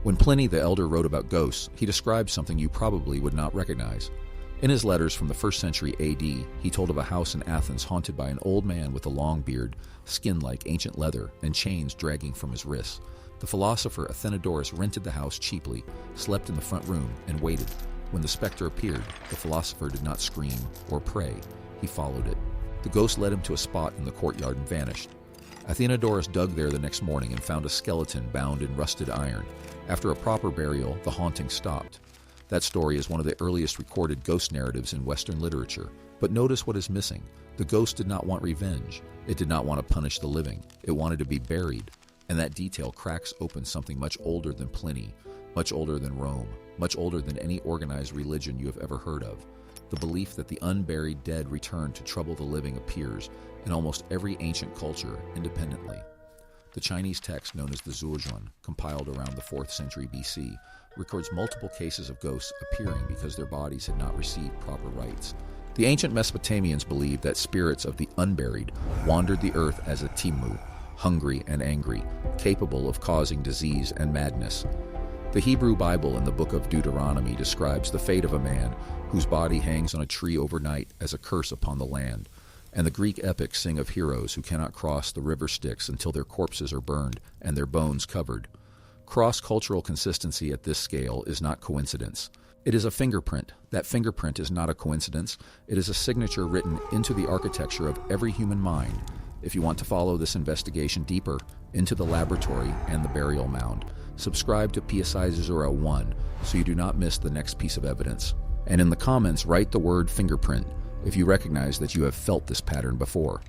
When Pliny the Elder wrote about ghosts, he described something you probably would not recognize. In his letters from the 1st century AD, he told of a house in Athens haunted by an old man with a long beard, skin like ancient leather, and chains dragging from his wrists. The philosopher Athenodorus rented the house cheaply, slept in the front room, and waited. When the specter appeared, the philosopher did not scream or pray. He followed it. The ghost led him to a spot in the courtyard and vanished. Athenodorus dug there the next morning and found a skeleton bound in rusted iron. After a proper burial, the haunting stopped. That story is one of the earliest recorded ghost narratives in Western literature. But notice what is missing. The ghost did not want revenge. It did not want to punish the living. It wanted to be buried. And that detail cracks open something much older than Pliny, much older than Rome, much older than any organized religion you have ever heard of. The belief that the unburied dead return to trouble the living appears in almost every ancient culture independently. The Chinese text known as the Zhuozhuan, compiled around the 4th century BC, records multiple cases of ghosts appearing because their bodies had not received proper rites. The ancient Mesopotamians believed that spirits of the unburied wandered the earth as a timu, hungry and angry, capable of causing disease and madness. The Hebrew Bible in the book of Deuteronomy describes the fate of a man whose body hangs on a tree overnight as a curse upon the land. And the Greek epics sing of heroes who cannot cross the river Styx until their corpses are burned and their bones covered. Cross-cultural consistency at this scale is not coincidence. It is a fingerprint. That fingerprint is not a coincidence. It is a signature written into the architecture of every human mind. If you want to follow this investigation deeper into the laboratory and the burial mound, subscribe to PSI 01 so you do not miss the next piece of evidence. And in the comments, write the word fingerprint if you recognize that you have felt this pattern before.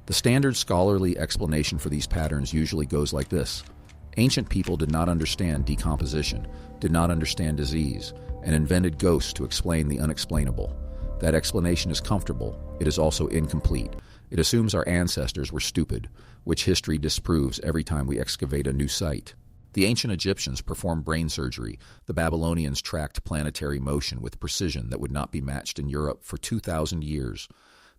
The standard scholarly explanation for these patterns usually goes like this. Ancient people did not understand decomposition, did not understand disease, and invented ghosts to explain the unexplainable. That explanation is comfortable. It is also incomplete. It assumes our ancestors were stupid, which history disproves every time we excavate a new site. The ancient Egyptians performed brain surgery. The Babylonians tracked planetary motion with precision that would not be matched in Europe for 2,000 years.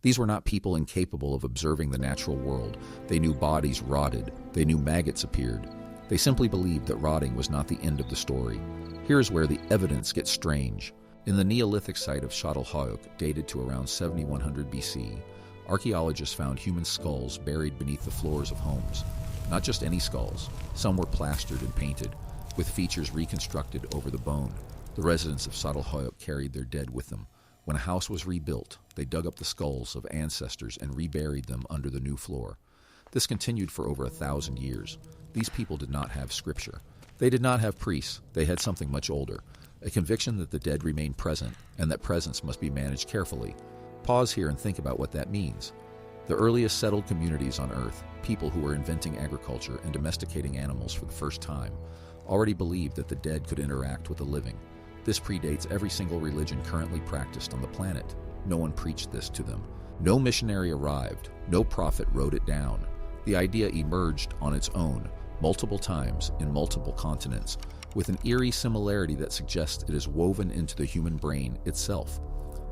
These were not people incapable of observing the natural world. They knew bodies rotted. They knew maggots appeared. They simply believed that rotting was not the end of the story. Here's where the evidence gets strange. In the Neolithic site of Çatalhöyük, dated to around 7100 BC, archaeologists found human skulls buried beneath the floors of homes. Not just any skulls. Some were plastered and painted, with features reconstructed over the bone. The residents of Çatalhöyük carried their dead with them. When a house was rebuilt, they dug up the skulls of ancestors and reburied them under the new floor. This continued for over 1,000 years. These people did not have scripture. They did not have priests. They had something much older, a conviction that the dead remain present and that presence must be managed carefully. Pause here and think about what that means. The earliest settled communities on Earth, people who were inventing agriculture and domesticating animals for the first time, already believed that the dead could interact with the living. This predates every single religion currently practiced on the planet. No one preached this to them. No missionary arrived. No prophet wrote it down. The idea emerged on its own, multiple times in multiple continents, with an eerie similarity that suggests it is woven into the human brain itself.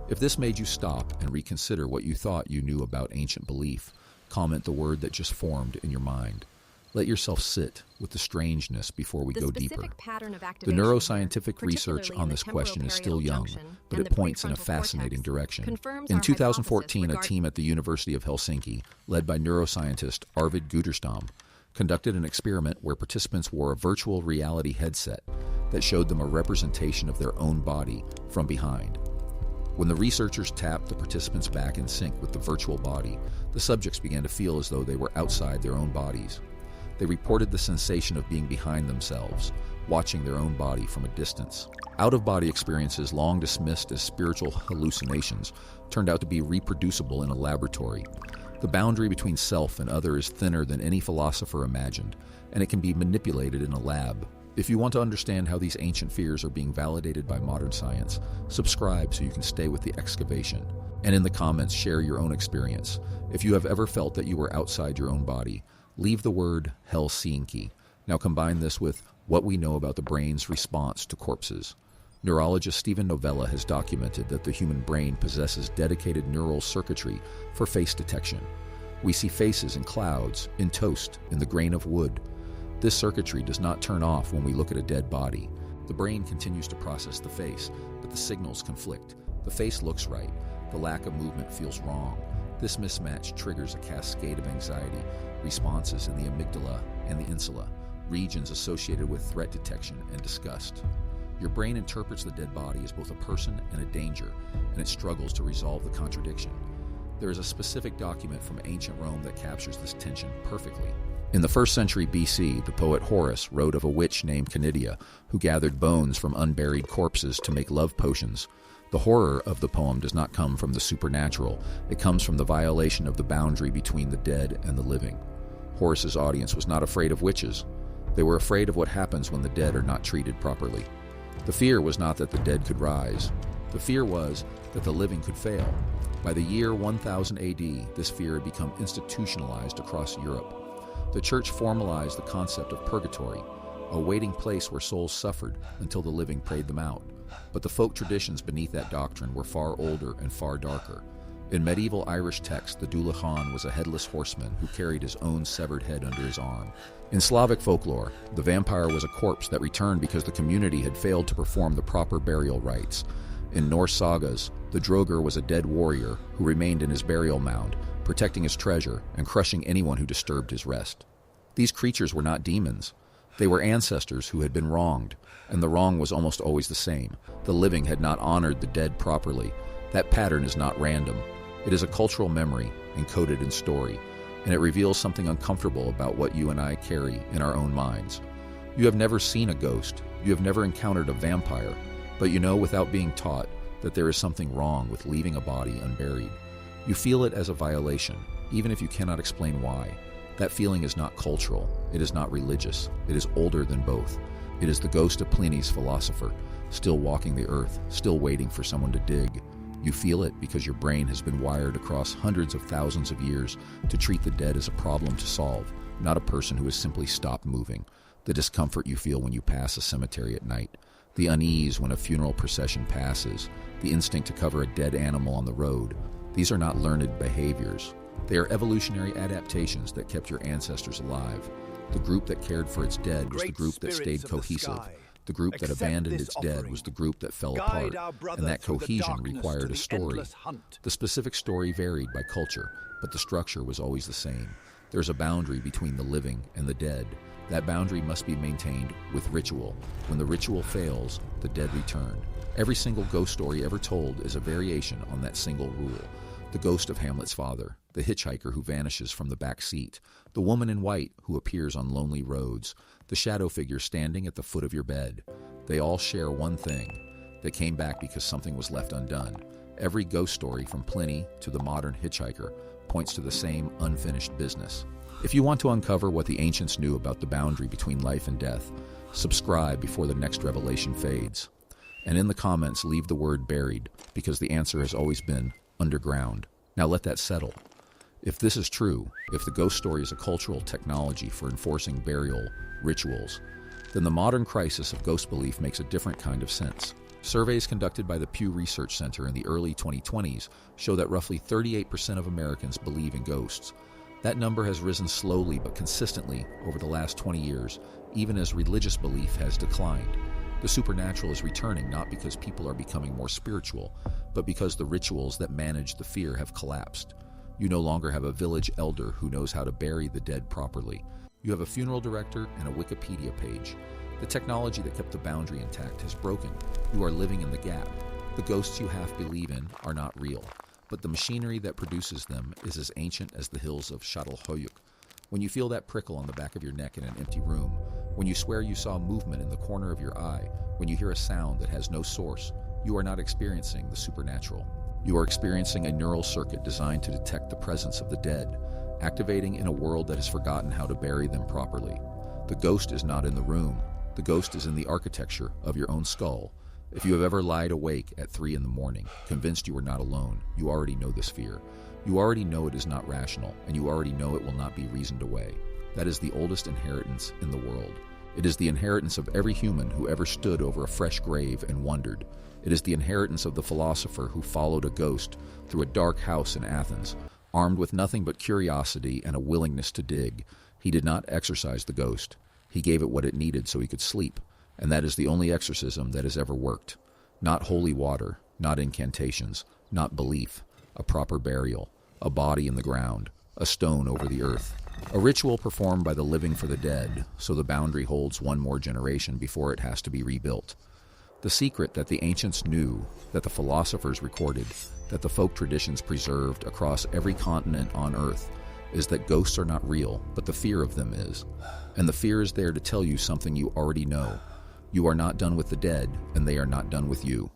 If this made you stop and reconsider what you thought you knew about ancient belief, comment the word that just formed in your mind. Let yourself sit with the strangeness before we go deeper. The neuroscientific research on this question is still young, but it points in a fascinating direction. In 2014, a team at the University of Helsinki, led by neuroscientist Arvid Guterstam, conducted an experiment where participants wore a virtual reality headset that showed them a representation of their own body from behind. When the researchers tapped the participants back in sync with the virtual body, the subjects began to feel as though they were outside their own bodies. They reported the sensation of being behind themselves, watching their own body from a distance. Out-of-body experiences, long dismissed as spiritual hallucinations, turned out to be reproducible in a laboratory. The boundary between self and other is thinner than any philosopher imagined, and it can be manipulated in a lab. If you want to understand how these ancient fears are being validated by modern science, subscribe so you can stay with the excavation. And in the comments, share your own experience. If you have ever felt that you were outside your own body, leave the word Helsinki. Now combine this with what we know about the brain's response to corpses. Neurologist Stephen Novella has documented that the human brain possesses dedicated neural circuitry for face detection. We see faces in clouds, in toast, in the grain of wood. This circuitry does not turn off when we look at a dead body. The brain continues to process the face, but the signals conflict. The face looks right. The lack of movement feels wrong. This mismatch triggers a cascade of anxiety responses in the amygdala and the insula, regions associated with threat detection and disgust. Your brain interprets the dead body as both a person and a danger, and it struggles to resolve the contradiction. There is a specific document from ancient Rome that captures this tension perfectly. In the 1st century BC, the poet Horace wrote of a witch named Canidia who gathered bones from unburied corpses to make love potions. The horror of the poem does not come from the supernatural. It comes from the violation of the boundary between the dead and the living. Horace's audience was not afraid of witches. They were afraid of what happens when the dead are not treated properly. The fear was not that the dead could rise. The fear was that the living could fail. By the year 1000 AD, this fear had become institutionalized across Europe. The church formalized the concept of purgatory, a waiting place where souls suffered until the living prayed them out. But the folk traditions beneath that doctrine were far older and far darker. In medieval Irish text, the Dullahan was a headless horseman who carried his own severed head under his arm. In Slavic folklore, the vampire was a corpse that returned because the community had failed to perform the proper burial rites. In Norse sagas, the Droger was a dead warrior who remained in his burial mound, protecting his treasure and crushing anyone who disturbed his rest. These creatures were not demons. They were ancestors who had been wronged, and the wrong was almost always the same. The living had not honored the dead properly. That pattern is not random. It is a cultural memory encoded in story, and it reveals something uncomfortable about what you and I carry in our own minds. You have never seen a ghost. You have never encountered a vampire, but you know without being taught that there is something wrong with leaving a body unburied. You feel it as a violation, even if you cannot explain why. That feeling is not cultural. It is not religious. It is older than both. It is the ghost of Pliny's philosopher, still walking the earth, still waiting for someone to dig. You feel it because your brain has been wired across hundreds of thousands of years to treat the dead as a problem to solve, not a person who has simply stopped moving. The discomfort you feel when you pass a cemetery at night, the unease when a funeral procession passes, the instinct to cover a dead animal on the road. These are not learned behaviors. They are evolutionary adaptations that kept your ancestors alive. The group that cared for its dead was the group that stayed cohesive. The group that abandoned its dead was the group that fell apart, and that cohesion required a story. The specific story varied by culture, but the structure was always the same. There's a boundary between the living and the dead. That boundary must be maintained with ritual. When the ritual fails, the dead return. Every single ghost story ever told is a variation on that single rule. The ghost of Hamlet's father, the hitchhiker who vanishes from the back seat, the woman in white who appears on lonely roads, the shadow figure standing at the foot of your bed. They all share one thing. They came back because something was left undone. Every ghost story from Pliny to the modern hitchhiker points to the same unfinished business. If you want to uncover what the ancients knew about the boundary between life and death, subscribe before the next revelation fades. And in the comments, leave the word buried, because the answer has always been underground. Now let that settle. If this is true, if the ghost story is a cultural technology for enforcing burial rituals, then the modern crisis of ghost belief makes a different kind of sense. Surveys conducted by the Pew Research Center in the early 2020s show that roughly 38% of Americans believe in ghosts. That number has risen slowly but consistently over the last 20 years, even as religious belief has declined. The supernatural is returning not because people are becoming more spiritual, but because the rituals that manage the fear have collapsed. You no longer have a village elder who knows how to bury the dead properly. You have a funeral director and a Wikipedia page. The technology that kept the boundary intact has broken. You are living in the gap. The ghosts you half believe in are not real, but the machinery that produces them is as ancient as the hills of Çatalhöyük. When you feel that prickle on the back of your neck in an empty room, when you swear you saw movement in the corner of your eye, when you hear a sound that has no source, you are not experiencing the supernatural. You are experiencing a neural circuit designed to detect the presence of the dead, activating in a world that has forgotten how to bury them properly. The ghost is not in the room. The ghost is in the architecture of your own skull. If you have ever lied awake at 3 a.m, convinced you are not alone, you already know this fear. You already know it is not rational, and you already know it will not be reasoned away. That is the oldest inheritance in the world. It is the inheritance of every human who ever stood over a fresh grave and wondered. It is the inheritance of the philosopher who followed a ghost through a dark house in Athens, armed with nothing but curiosity and a willingness to dig. He did not exorcise the ghost. He gave it what it needed so he could sleep, and that is the only exorcism that has ever worked. Not holy water, not incantations, not belief, a proper burial, a body in the ground, a stone over the earth. A ritual performed by the living for the dead, so the boundary holds one more generation before it has to be rebuilt. The secret that the ancients knew, that the philosophers recorded, that the folk traditions preserved across every continent on Earth, is that ghosts are not real, but the fear of them is. And the fear is there to tell you something you already know. You are not done with the dead, and they are not done with you.